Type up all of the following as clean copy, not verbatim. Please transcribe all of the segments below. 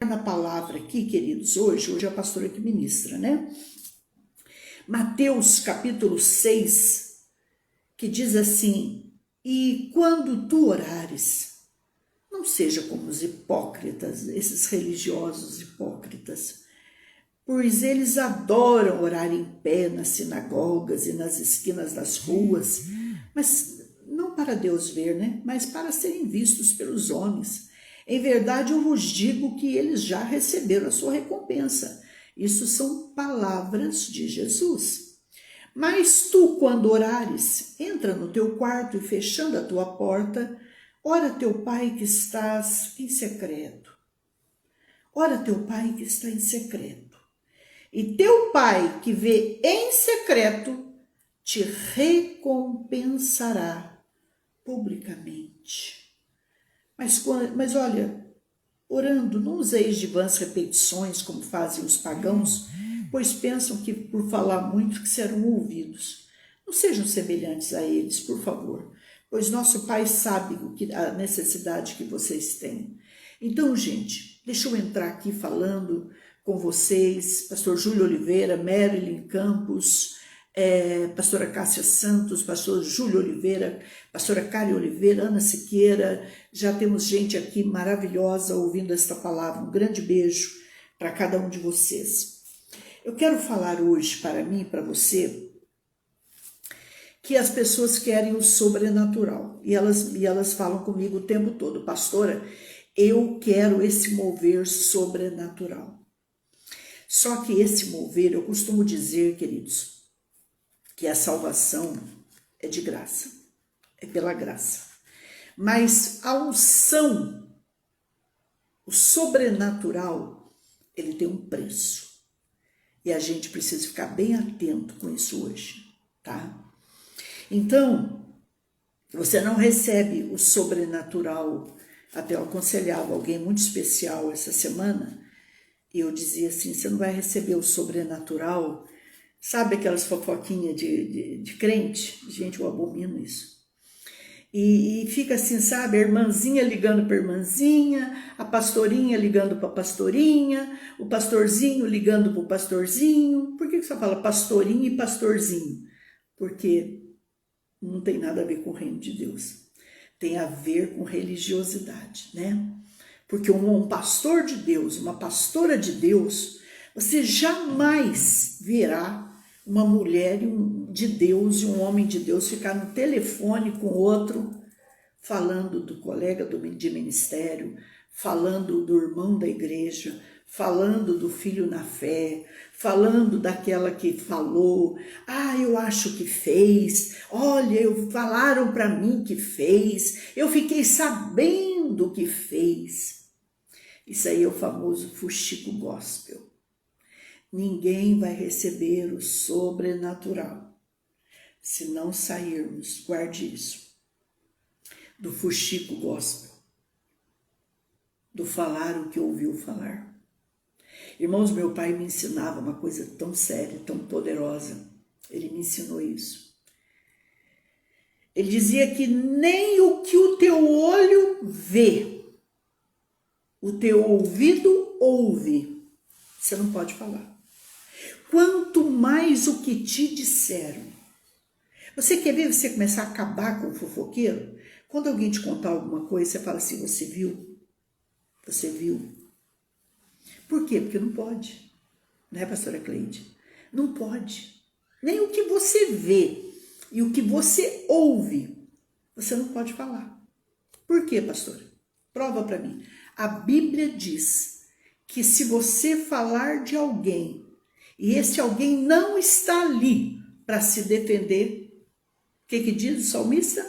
Na palavra aqui, queridos, hoje é a pastora que ministra, né? Mateus capítulo 6, que diz assim: e quando tu orares, não seja como os hipócritas, esses religiosos hipócritas, pois eles adoram orar em pé nas sinagogas e nas esquinas das ruas, mas não para Deus ver, né? Mas para serem vistos pelos homens. Em verdade, eu vos digo que eles já receberam a sua recompensa. Isso são palavras de Jesus. Mas tu, quando orares, entra no teu quarto e, fechando a tua porta, ora teu Pai que estás em secreto. Ora teu Pai que está em secreto. E teu Pai que vê em secreto te recompensará publicamente. Mas olha, orando, não useis de vãs repetições como fazem os pagãos, pois pensam que por falar muito que serão ouvidos. Não sejam semelhantes a eles, por favor, pois nosso Pai sabe a necessidade que vocês têm. Então, gente, deixa eu entrar aqui falando com vocês, pastor Júlio Oliveira, Marilyn Campos, pastora Cássia Santos, pastor Júlio Oliveira, pastora Kari Oliveira, Ana Siqueira. Já temos gente aqui maravilhosa ouvindo esta palavra. Um grande beijo para cada um de vocês. Eu quero falar hoje para mim e para você que as pessoas querem o sobrenatural e elas falam comigo o tempo todo: pastora, eu quero esse mover sobrenatural. Só que esse mover, eu costumo dizer, queridos, que a salvação é de graça, é pela graça. Mas a unção, o sobrenatural, ele tem um preço. E a gente precisa ficar bem atento com isso hoje, tá? Então, você não recebe o sobrenatural. Até eu aconselhava alguém muito especial essa semana, e eu dizia assim: você não vai receber o sobrenatural. Sabe aquelas fofoquinhas de crente? Gente, eu abomino isso. E fica assim, sabe, a irmãzinha ligando para a irmãzinha, a pastorinha ligando para a pastorinha, o pastorzinho ligando para o pastorzinho. Por que você fala pastorinha e pastorzinho? Porque não tem nada a ver com o reino de Deus. Tem a ver com religiosidade, né? Porque um pastor de Deus, uma pastora de Deus, você jamais verá uma mulher de Deus e um homem de Deus ficar no telefone com outro, falando do colega de ministério, falando do irmão da igreja, falando do filho na fé, falando daquela que falou: eu acho que fez, olha, falaram para mim que fez, eu fiquei sabendo que fez. Isso aí é o famoso fuxico gospel. Ninguém vai receber o sobrenatural se não sairmos, guarde isso, do fuxico gospel, do falar o que ouviu falar. Irmãos, meu pai me ensinava uma coisa tão séria, tão poderosa. Ele me ensinou isso. Ele dizia que nem o que o teu olho vê, o teu ouvido ouve, você não pode falar. Quanto mais o que te disseram. Você quer ver você começar a acabar com o fofoqueiro? Quando alguém te contar alguma coisa, você fala assim: você viu? Você viu? Por quê? Porque não pode. Não é, pastora Cleide? Não pode. Nem o que você vê e o que você ouve, você não pode falar. Por quê, pastora? Prova para mim. A Bíblia diz que se você falar de alguém e esse alguém não está ali para se defender, o que diz o salmista?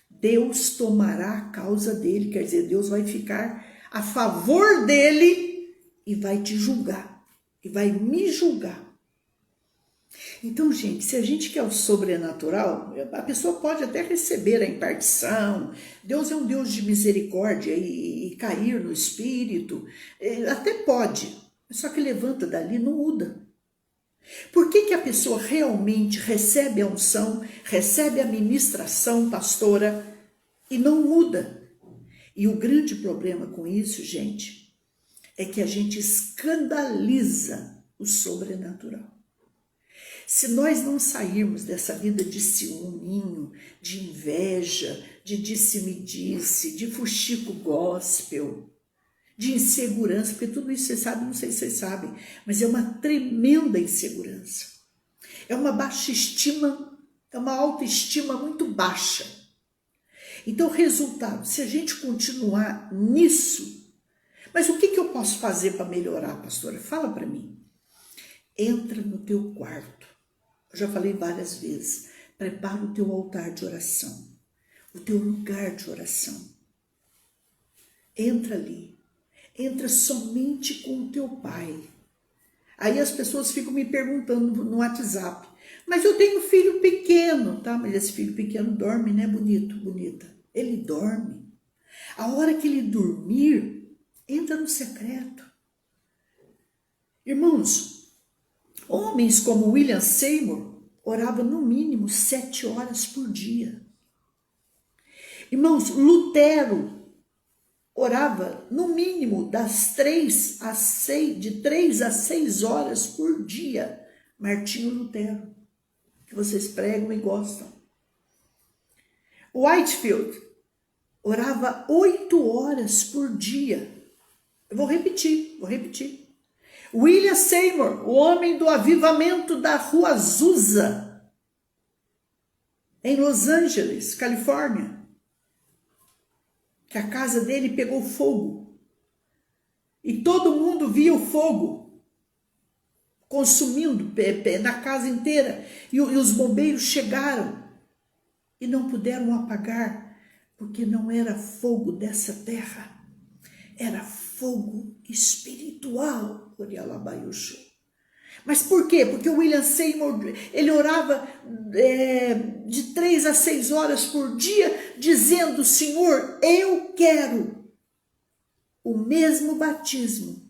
Deus tomará a causa dele, quer dizer, Deus vai ficar a favor dele e vai te julgar, e vai me julgar. Então, gente, se a gente quer o sobrenatural, a pessoa pode até receber a impartição. Deus é um Deus de misericórdia e cair no espírito, até pode, só que levanta dali, não muda. Por que a pessoa realmente recebe a unção, recebe a ministração, pastora, e não muda? E o grande problema com isso, gente, é que a gente escandaliza o sobrenatural. Se nós não sairmos dessa vida de ciúminho, de inveja, de disse-me-disse, de fuxico gospel, de insegurança, porque tudo isso vocês sabem, não sei se vocês sabem, mas é uma tremenda insegurança. É uma baixa estima, é uma autoestima muito baixa. Então, resultado, se a gente continuar nisso, mas o que eu posso fazer para melhorar, pastora? Fala para mim. Entra no teu quarto. Eu já falei várias vezes. Prepara o teu altar de oração, o teu lugar de oração. Entra ali. Entra somente com o teu pai. Aí as pessoas ficam me perguntando no WhatsApp, mas eu tenho filho pequeno, tá? Mas esse filho pequeno dorme, né? Bonita. Ele dorme. A hora que ele dormir, entra no secreto. Irmãos, homens como William Seymour oravam no mínimo 7 horas por dia. Irmãos, Lutero orava no mínimo das 3 a 6, de 3 a 6 horas por dia. Martinho Lutero, que vocês pregam e gostam. Whitefield orava 8 horas por dia. Eu vou repetir. William Seymour, o homem do avivamento da Rua Azusa, em Los Angeles, Califórnia, que a casa dele pegou fogo e todo mundo via o fogo consumindo na casa inteira e os bombeiros chegaram e não puderam apagar porque não era fogo dessa terra, era fogo espiritual. Mas por quê? Porque o William Seymour, ele orava de 3 a 6 horas por dia, dizendo: Senhor, eu quero o mesmo batismo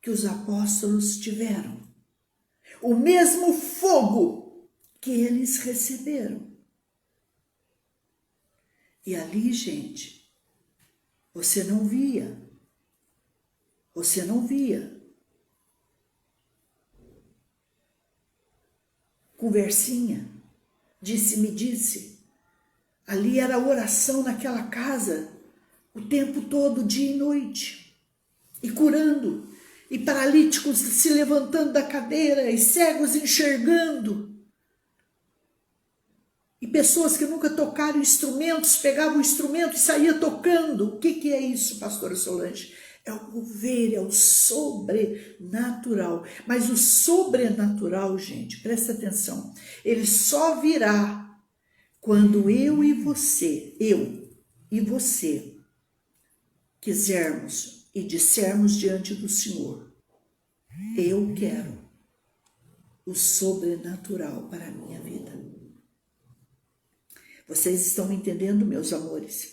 que os apóstolos tiveram, o mesmo fogo que eles receberam. E ali, gente, você não via. Conversinha, disse-me-disse. Ali era oração naquela casa, o tempo todo, dia e noite. E curando, e paralíticos se levantando da cadeira, e cegos enxergando. E pessoas que nunca tocaram instrumentos, pegavam o instrumento e saíam tocando. O que é isso, pastora Solange? É o mover, é o sobrenatural. Mas o sobrenatural, gente, presta atenção, ele só virá quando eu e você quisermos e dissermos diante do Senhor: eu quero o sobrenatural para a minha vida. Vocês estão entendendo, meus amores?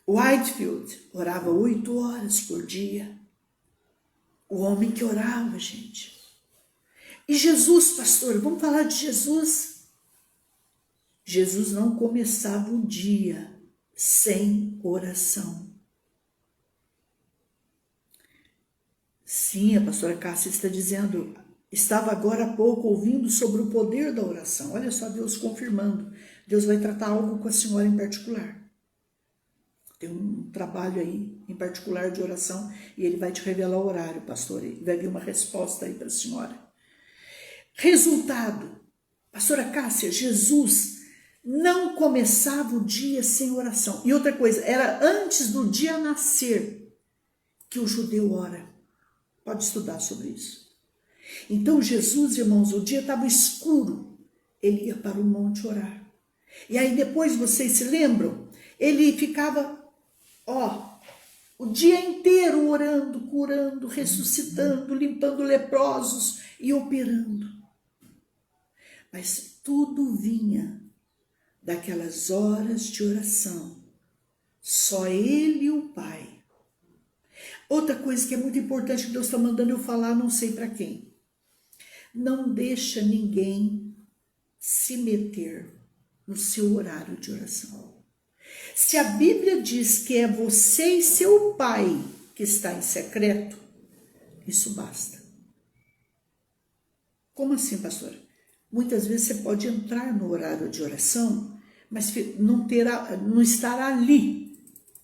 Whitefield orava 8 horas por dia. O homem que orava, gente. E Jesus, pastor, vamos falar de Jesus. Jesus não começava um dia sem oração. Sim, a pastora Cássia está dizendo, estava agora há pouco ouvindo sobre o poder da oração. Olha só, Deus confirmando. Deus vai tratar algo com a senhora em particular. Tem um trabalho aí em particular de oração e ele vai te revelar o horário, pastor. E vai vir uma resposta aí para a senhora. Resultado, pastora Cássia, Jesus não começava o dia sem oração. E outra coisa, era antes do dia nascer que o judeu ora. Pode estudar sobre isso. Então Jesus, irmãos, o dia estava escuro, ele ia para o monte orar. E aí depois, vocês se lembram? Ele ficava o dia inteiro orando, curando, ressuscitando, limpando leprosos e operando. Mas tudo vinha daquelas horas de oração. Só ele e o Pai. Outra coisa que é muito importante que Deus está mandando eu falar, não sei para quem. Não deixa ninguém se meter no seu horário de oração. Se a Bíblia diz que é você e seu pai que está em secreto, isso basta. Como assim, pastora? Muitas vezes você pode entrar no horário de oração, mas não estará ali,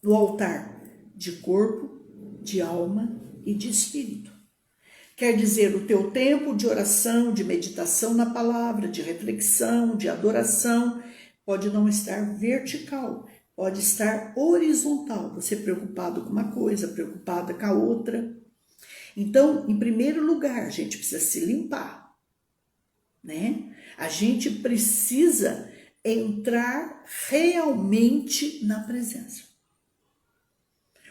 no altar, de corpo, de alma e de espírito. Quer dizer, o teu tempo de oração, de meditação na palavra, de reflexão, de adoração, pode não estar vertical, pode estar horizontal. Você preocupado com uma coisa, preocupada com a outra. Então, em primeiro lugar, a gente precisa se limpar, né? A gente precisa entrar realmente na presença.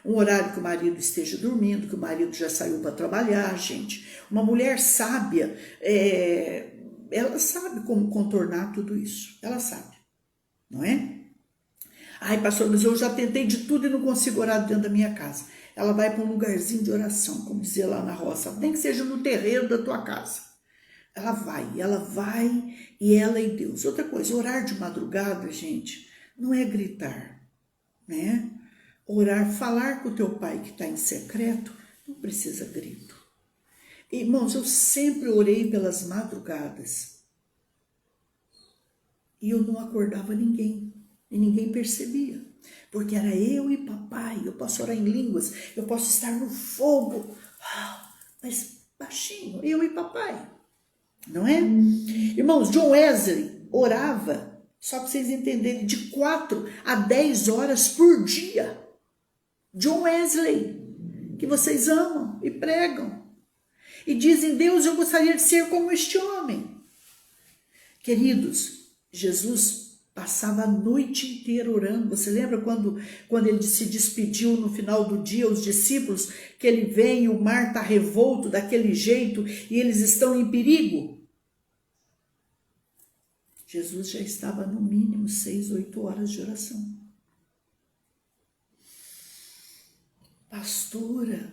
Um horário que o marido esteja dormindo, que o marido já saiu para trabalhar, gente. Uma mulher sábia, ela sabe como contornar tudo isso. Ela sabe, não é? Ai, pastor, mas eu já tentei de tudo e não consigo orar dentro da minha casa. Ela vai para um lugarzinho de oração, como dizia lá na roça, nem que seja no terreiro da tua casa. Ela vai e ela e Deus. Outra coisa, orar de madrugada, gente, não é gritar, né? Orar, falar com o teu pai que está em secreto, não precisa grito. Irmãos, eu sempre orei pelas madrugadas. E eu não acordava ninguém. E ninguém percebia. Porque era eu e papai. Eu posso orar em línguas. Eu posso estar no fogo. Mas baixinho, eu e papai. Não é? Irmãos, John Wesley orava, só para vocês entenderem, de 4 a 10 horas por dia. John Wesley, que vocês amam e pregam. E dizem, Deus, eu gostaria de ser como este homem. Queridos, Jesus passava a noite inteira orando. Você lembra quando ele se despediu no final do dia, os discípulos, que ele vem e o mar está revolto daquele jeito e eles estão em perigo? Jesus já estava no mínimo 6, 8 horas de oração. Pastora,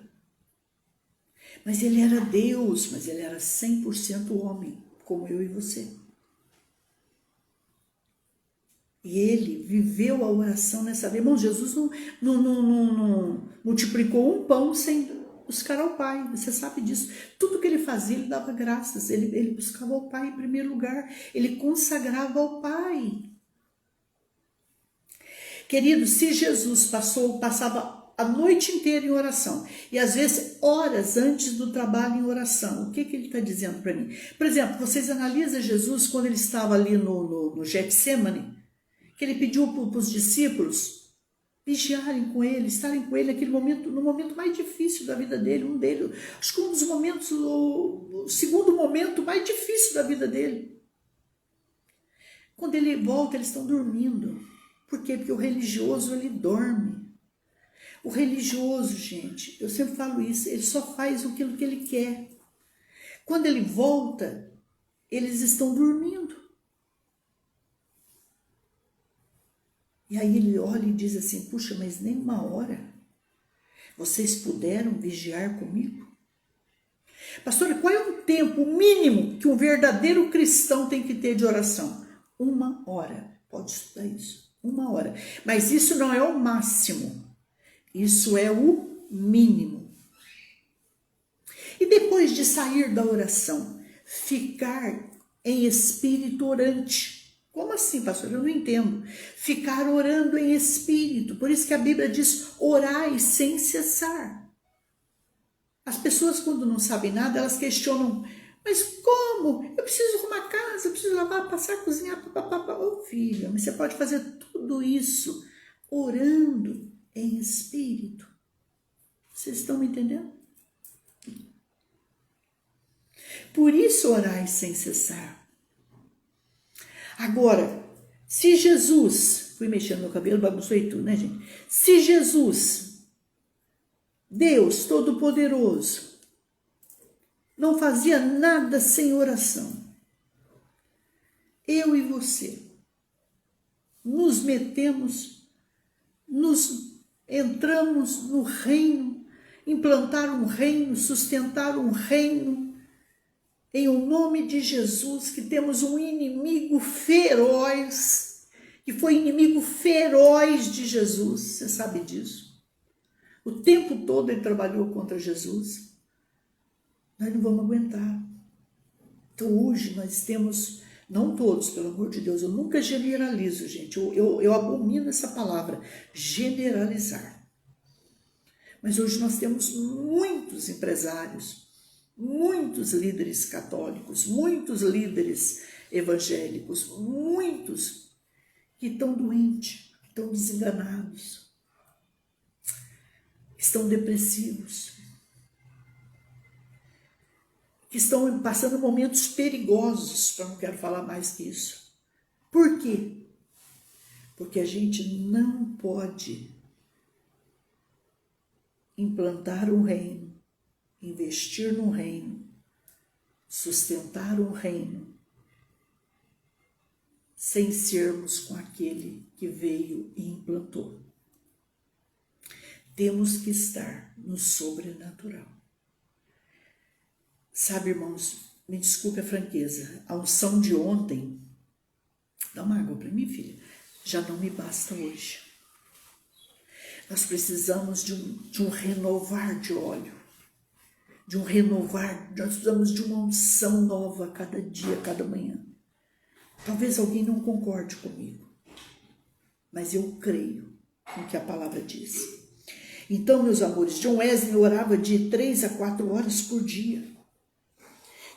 mas ele era Deus, mas ele era 100% homem, como eu e você. E ele viveu a oração nessa vida. Irmão, Jesus não multiplicou um pão sem buscar ao Pai, você sabe disso. Tudo que ele fazia, ele dava graças, ele buscava ao Pai em primeiro lugar, ele consagrava ao Pai. Querido, se Jesus passava a noite inteira em oração, e às vezes horas antes do trabalho em oração, o que ele está dizendo para mim? Por exemplo, vocês analisam Jesus quando ele estava ali no Getsemane, que ele pediu para os discípulos vigiarem com ele, estarem com ele naquele momento, no momento mais difícil da vida dele, acho que um dos momentos, o segundo momento mais difícil da vida dele. Quando ele volta, eles estão dormindo. Por quê? Porque o religioso, ele dorme. O religioso, gente, eu sempre falo isso, ele só faz aquilo que ele quer. Quando ele volta, eles estão dormindo. E aí ele olha e diz assim, puxa, mas nem uma hora vocês puderam vigiar comigo? Pastora, qual é o tempo mínimo que um verdadeiro cristão tem que ter de oração? 1 hora. Pode estudar isso. 1 hora. Mas isso não é o máximo. Isso é o mínimo. E depois de sair da oração, ficar em espírito orante. Como assim, pastor? Eu não entendo. Ficar orando em espírito. Por isso que a Bíblia diz, orai sem cessar. As pessoas, quando não sabem nada, elas questionam, mas como? Eu preciso arrumar a casa, eu preciso lavar, passar, cozinhar, papapá. Ô filha, mas você pode fazer tudo isso orando em espírito. Vocês estão me entendendo? Por isso orai sem cessar. Agora, se Jesus, fui mexendo no meu cabelo, bagunçou tudo, né, gente? Se Jesus, Deus Todo-Poderoso, não fazia nada sem oração, eu e você nos metemos, entramos no reino, implantar um reino, sustentar um reino, em o nome de Jesus, que temos um inimigo feroz, que foi inimigo feroz de Jesus, você sabe disso. O tempo todo ele trabalhou contra Jesus. Nós não vamos aguentar. Então hoje nós temos, não todos, pelo amor de Deus, eu nunca generalizo, gente. Eu abomino essa palavra, generalizar. Mas hoje nós temos muitos empresários, muitos líderes católicos, muitos líderes evangélicos, muitos que estão doentes, estão desenganados, estão depressivos, que estão passando momentos perigosos, eu não quero falar mais que isso. Por quê? Porque a gente não pode implantar um reino, investir num reino, sustentar um reino, sem sermos com aquele que veio e implantou. Temos que estar no sobrenatural. Sabe, irmãos, me desculpe a franqueza, a unção de ontem, dá uma água para mim, filha, já não me basta hoje. Nós precisamos de um renovar de óleo, de um renovar, nós precisamos de uma unção nova a cada dia, a cada manhã. Talvez alguém não concorde comigo, mas eu creio no que a palavra diz. Então, meus amores, John Wesley orava de 3 a 4 horas por dia.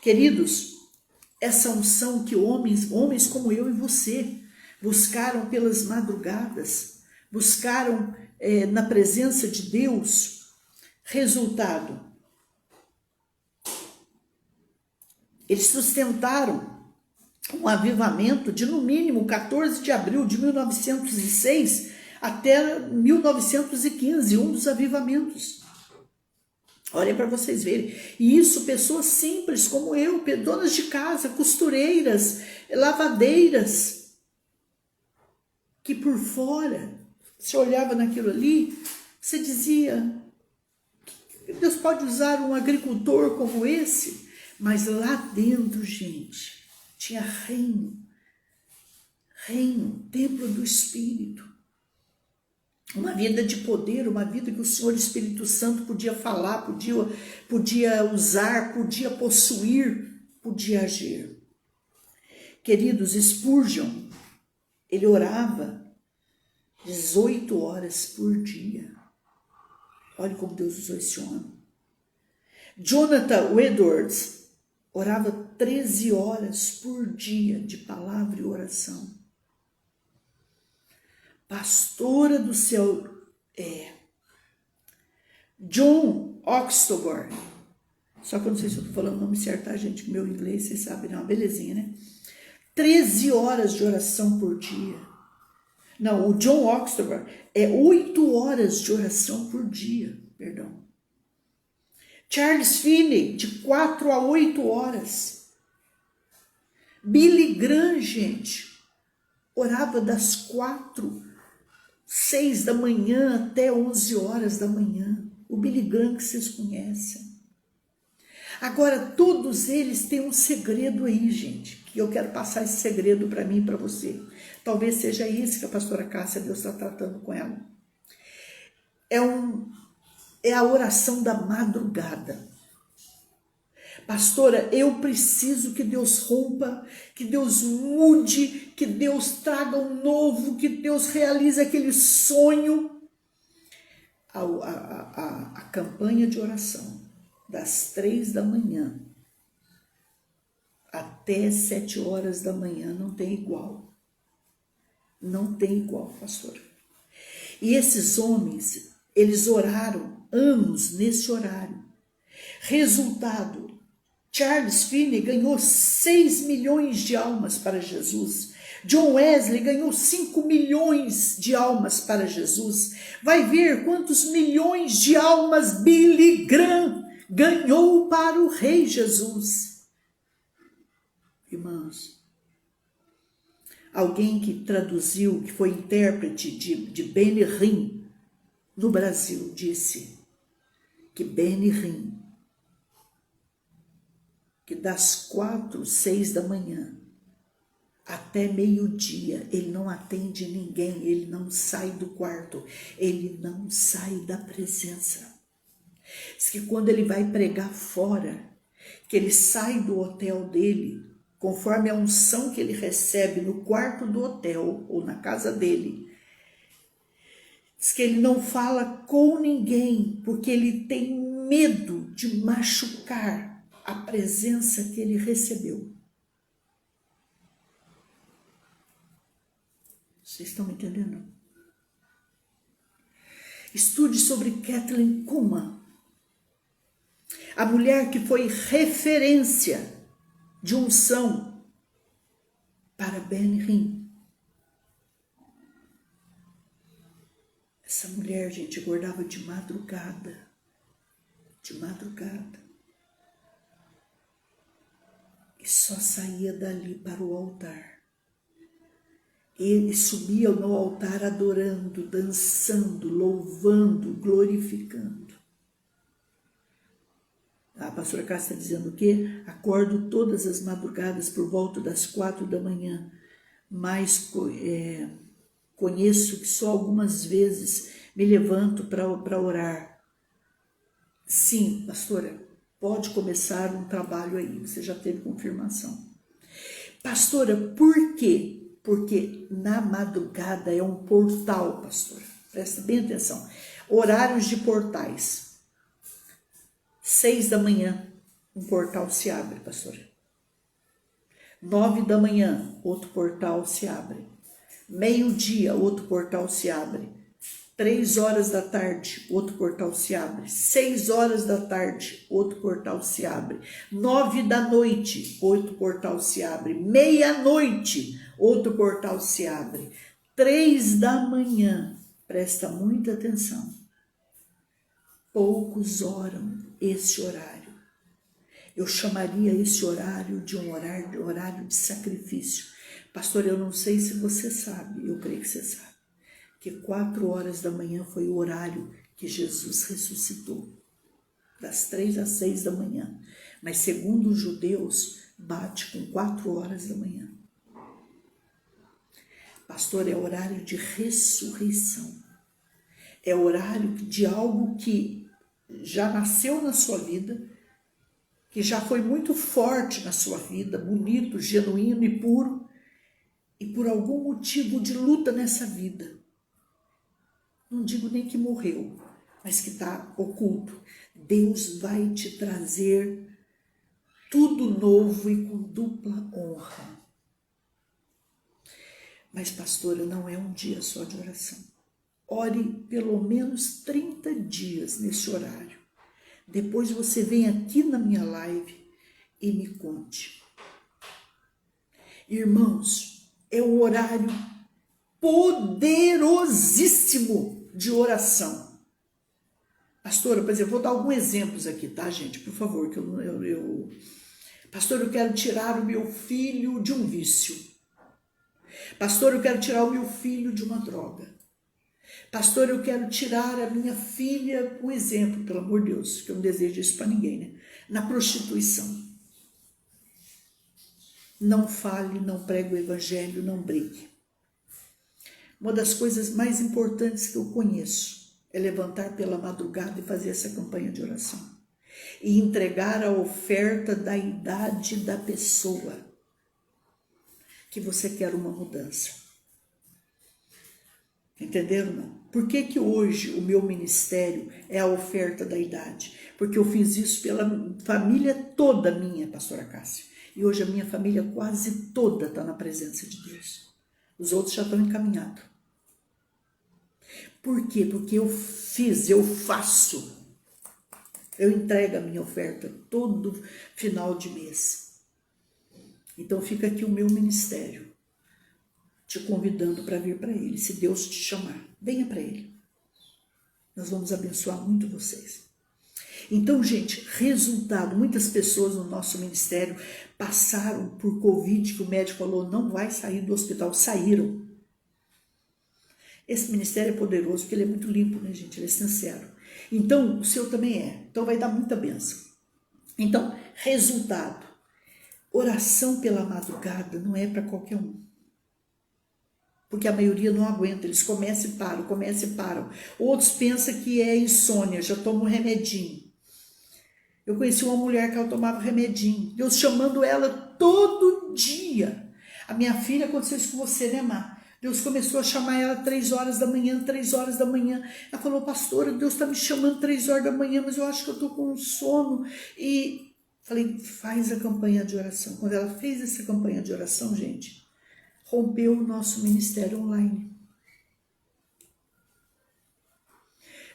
Queridos, essa unção que homens como eu e você buscaram pelas madrugadas, buscaram na presença de Deus, resultado, eles sustentaram um avivamento de no mínimo 14 de abril de 1906 até 1915, um dos avivamentos. Olhem para vocês verem. E isso, pessoas simples como eu, donas de casa, costureiras, lavadeiras, que por fora, você olhava naquilo ali, você dizia, Deus pode usar um agricultor como esse? Mas lá dentro, gente, tinha reino, templo do Espírito. Uma vida de poder, uma vida que o Senhor Espírito Santo podia falar, podia usar, podia possuir, podia agir. Queridos, Spurgeon, ele orava 18 horas por dia. Olha como Deus usou esse homem. Jonathan Edwards orava 13 horas por dia de palavra e oração. Pastora do céu, John Oxtober, só que eu não sei se eu estou falando o nome certo, tá, gente? Meu inglês, vocês sabem, é uma belezinha, né? 13 horas de oração por dia. Não, o John Oxtober é 8 horas de oração por dia, perdão. Charles Finney, de 4 a 8 horas. Billy Graham, gente, orava das 6 da manhã até 11 horas da manhã. O Billy Graham que vocês conhecem. Agora, todos eles têm um segredo aí, gente, que eu quero passar esse segredo para mim e para você. Talvez seja isso que a pastora Cássia, Deus está tratando com ela. É a oração da madrugada. Pastora, eu preciso que Deus rompa, que Deus mude, que Deus traga um novo, que Deus realize aquele sonho. A campanha de oração, das 3 da manhã até 7 horas da manhã, não tem igual. Não tem igual, pastor. E esses homens, eles oraram anos nesse horário. Resultado, Charles Finney ganhou 6 milhões de almas para Jesus. John Wesley ganhou 5 milhões de almas para Jesus. Vai ver quantos milhões de almas Billy Graham ganhou para o Rei Jesus. Irmãos, alguém que traduziu, que foi intérprete de Benny Hinn no Brasil, disse que Benny Hinn, que das 4, 6 da manhã até meio-dia. Ele não atende ninguém, ele não sai do quarto, ele não sai da presença. Diz que quando ele vai pregar fora, que ele sai do hotel dele, conforme a unção que ele recebe no quarto do hotel ou na casa dele, diz que ele não fala com ninguém, porque ele tem medo de machucar a presença que ele recebeu. Vocês estão me entendendo? Estude sobre Kathleen Kuhlman, a mulher que foi referência de unção para Ben Hinn. Essa mulher, gente, acordava de madrugada. E só saía dali para o altar. Ele subia no altar adorando, dançando, louvando, glorificando. A pastora Cássia está dizendo o quê? Acordo todas as madrugadas por volta das 4 da manhã, mas conheço que só algumas vezes me levanto para orar. Sim, pastora, pode começar um trabalho aí, você já teve confirmação. Pastora, por quê? Porque na madrugada é um portal, pastora. Presta bem atenção. Horários de portais. 6 da manhã, um portal se abre, pastora. 9 da manhã, outro portal se abre. Meio-dia, outro portal se abre. 3 horas da tarde, outro portal se abre. 6 horas da tarde, outro portal se abre. 9 da noite, outro portal se abre. Meia-noite, outro portal se abre. 3 da manhã, presta muita atenção. Poucos oram esse horário. Eu chamaria esse horário de um horário de sacrifício. Pastor, eu não sei se você sabe, eu creio que você sabe, que 4 horas da manhã foi o horário que Jesus ressuscitou. Das 3 às 6 da manhã. Mas segundo os judeus, bate com 4 horas da manhã. Pastor, é horário de ressurreição. É horário de algo que já nasceu na sua vida, que já foi muito forte na sua vida, bonito, genuíno e puro, e por algum motivo de luta nessa vida, não digo nem que morreu, mas que está oculto, Deus vai te trazer tudo novo e com dupla honra. Mas, pastora, não é um dia só de oração. Ore pelo menos 30 dias nesse horário. Depois você vem aqui na minha live e me conte. Irmãos, é um horário poderosíssimo de oração. Pastora, por exemplo, vou dar alguns exemplos aqui, tá, gente? Por favor, que Pastor, eu quero tirar o meu filho de um vício. Pastor, eu quero tirar o meu filho de uma droga. Pastor, eu quero tirar a minha filha, um exemplo, pelo amor de Deus, que eu não desejo isso para ninguém, né? Na prostituição. Não fale, não pregue o evangelho, não brigue. Uma das coisas mais importantes que eu conheço é levantar pela madrugada e fazer essa campanha de oração. E entregar a oferta da idade da pessoa que você quer uma mudança. Entenderam, não? Por que hoje o meu ministério é a oferta da idade? Porque eu fiz isso pela família toda minha, pastora Cássia. E hoje a minha família quase toda está na presença de Deus. Os outros já estão encaminhados. Por quê? Porque eu faço. Eu entrego a minha oferta todo final de mês. Então fica aqui o meu ministério, te convidando para vir para ele. Se Deus te chamar, venha para ele. Nós vamos abençoar muito vocês. Então, gente, resultado, muitas pessoas no nosso ministério passaram por Covid, que o médico falou, não vai sair do hospital, saíram. Esse ministério é poderoso, porque ele é muito limpo, né, gente? Ele é sincero. Então, o seu também é. Então, vai dar muita bênção. Então, resultado. Oração pela madrugada não é para qualquer um. Porque a maioria não aguenta, eles começam e param, começam e param. Outros pensam que é insônia, já tomam um remedinho. Eu conheci uma mulher que ela tomava remedinho, Deus chamando ela todo dia. A minha filha, aconteceu isso com você, né, Má? Deus começou a chamar ela 3 horas da manhã, 3 horas da manhã. Ela falou, pastora, Deus está me chamando 3 horas da manhã, mas eu acho que eu estou com sono. E falei, faz a campanha de oração. Quando ela fez essa campanha de oração, gente, rompeu o nosso ministério online.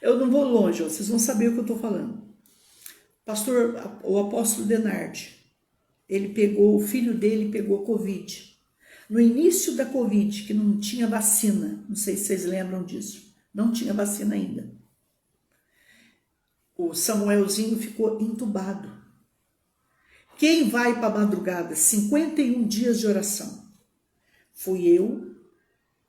Eu não vou longe, ó, vocês vão saber o que eu estou falando. Pastor, o apóstolo Denardi, o filho dele pegou Covid. No início da Covid, que não tinha vacina, não sei se vocês lembram disso, não tinha vacina ainda. O Samuelzinho ficou entubado. Quem vai para a madrugada? 51 dias de oração. Fui eu,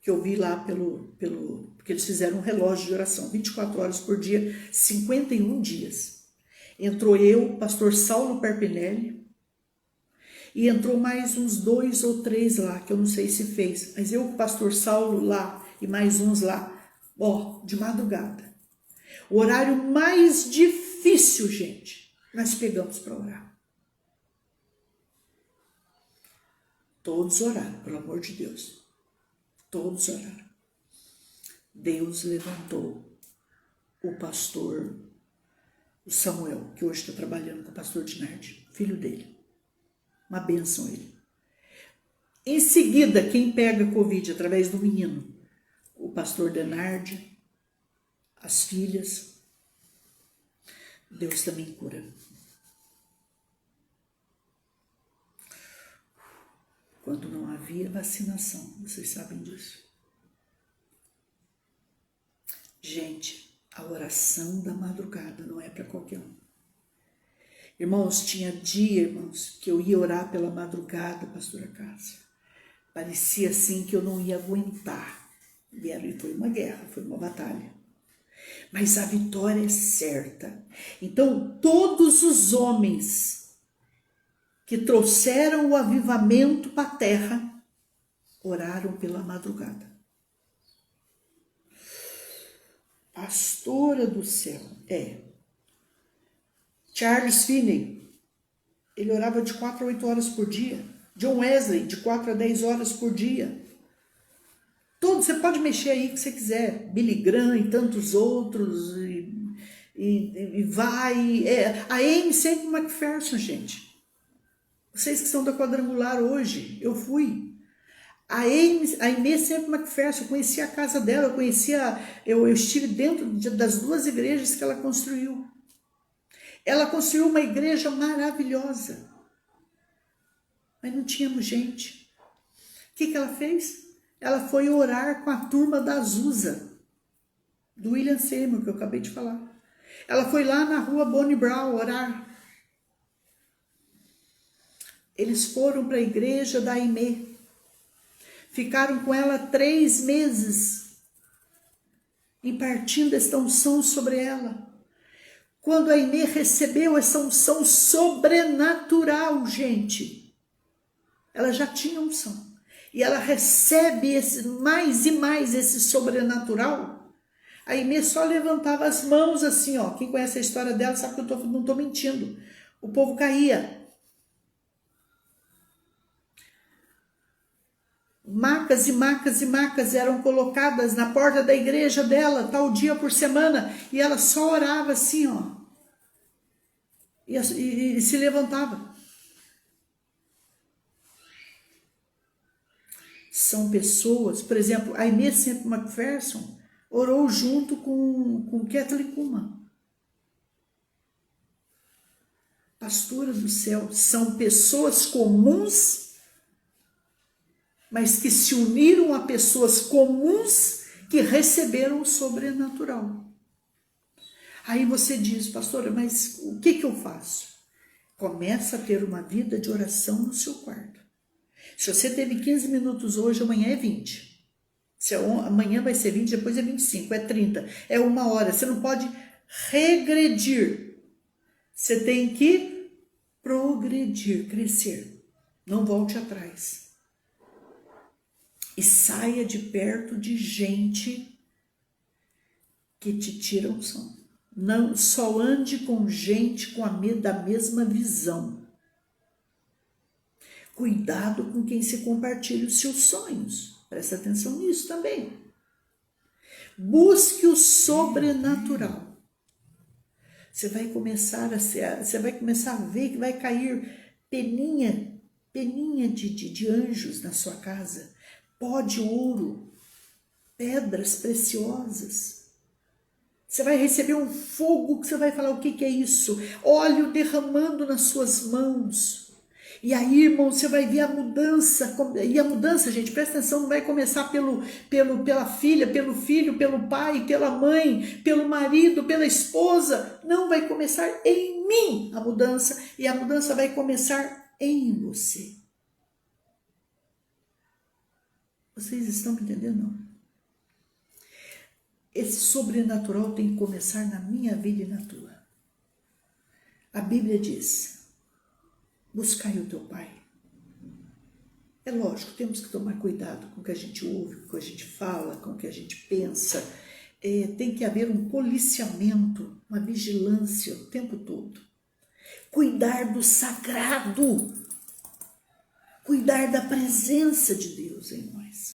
que eu vi lá porque eles fizeram um relógio de oração, 24 horas por dia, 51 dias. Entrou eu, pastor Saulo Perpinelli, e entrou mais uns 2 ou 3 lá, que eu não sei se fez, mas eu, o pastor Saulo lá, e mais uns lá, de madrugada. O horário mais difícil, gente, nós pegamos para orar. Todos oraram, pelo amor de Deus. Todos oraram. Deus levantou o pastor Samuel, que hoje está trabalhando com o pastor Dinardi, filho dele. Uma bênção ele. Em seguida, quem pega Covid através do menino? O pastor Dinardi, as filhas. Deus também cura. Quando não havia vacinação, vocês sabem disso. Gente, a oração da madrugada não é para qualquer um. Irmãos, tinha dia, irmãos, que eu ia orar pela madrugada, pastora Cássia. Parecia assim que eu não ia aguentar. E foi uma guerra, foi uma batalha. Mas a vitória é certa. Então, todos os homens que trouxeram o avivamento para a terra, oraram pela madrugada. Pastora do céu, Charles Finney, ele orava de 4 a 8 horas por dia. John Wesley, de 4 a 10 horas por dia. Todos, você pode mexer aí que você quiser. Billy Graham e tantos outros, e vai. A Amy sempre McPherson, gente. Vocês que são da Quadrangular hoje, eu fui. A Amy sempre McPherson, eu conheci a casa dela, eu estive dentro das 2 igrejas que ela construiu. Ela construiu uma igreja maravilhosa, mas não tínhamos gente. O que ela fez? Ela foi orar com a turma da Azusa, do William Seymour, que eu acabei de falar. Ela foi lá na rua Bonnie Brown orar. Eles foram para a igreja da Aimee. Ficaram com ela 3 meses, impartindo esta unção sobre ela. Quando a Aimee recebeu essa unção sobrenatural, gente, ela já tinha unção. E ela recebe mais e mais esse sobrenatural. A Aimee só levantava as mãos assim, ó. Quem conhece a história dela sabe que eu não estou mentindo. O povo caía. Macas e macas e macas eram colocadas na porta da igreja dela, tal dia por semana, e ela só orava assim, ó, e se levantava. São pessoas, por exemplo, a Aimee Semple McPherson orou junto com Kathleen Kuhlman. Pastora do céu, são pessoas comuns, mas que se uniram a pessoas comuns que receberam o sobrenatural. Aí você diz, pastora, mas o que eu faço? Começa a ter uma vida de oração no seu quarto. Se você teve 15 minutos hoje, amanhã é 20. Amanhã vai ser 20, depois é 25, é 30, é 1 hora. Você não pode regredir. Você tem que progredir, crescer. Não volte atrás. E saia de perto de gente que te tira o som. Não só ande com gente da mesma visão. Cuidado com quem se compartilha os seus sonhos. Presta atenção nisso também. Busque o sobrenatural. Você vai começar a ver que vai cair peninha de anjos na sua casa, pó de ouro, pedras preciosas. Você vai receber um fogo que você vai falar, o que é isso? Óleo derramando nas suas mãos. E aí, irmão, você vai ver a mudança. E a mudança, gente, presta atenção, não vai começar pela filha, pelo filho, pelo pai, pela mãe, pelo marido, pela esposa. Não, vai começar em mim a mudança. E a mudança vai começar em você. Vocês estão me entendendo? Não? Esse sobrenatural tem que começar na minha vida e na tua. A Bíblia diz, buscai o teu Pai. É lógico, temos que tomar cuidado com o que a gente ouve, com o que a gente fala, com o que a gente pensa. Tem que haver um policiamento, uma vigilância o tempo todo. Cuidar do sagrado. Cuidar da presença de Deus em nós.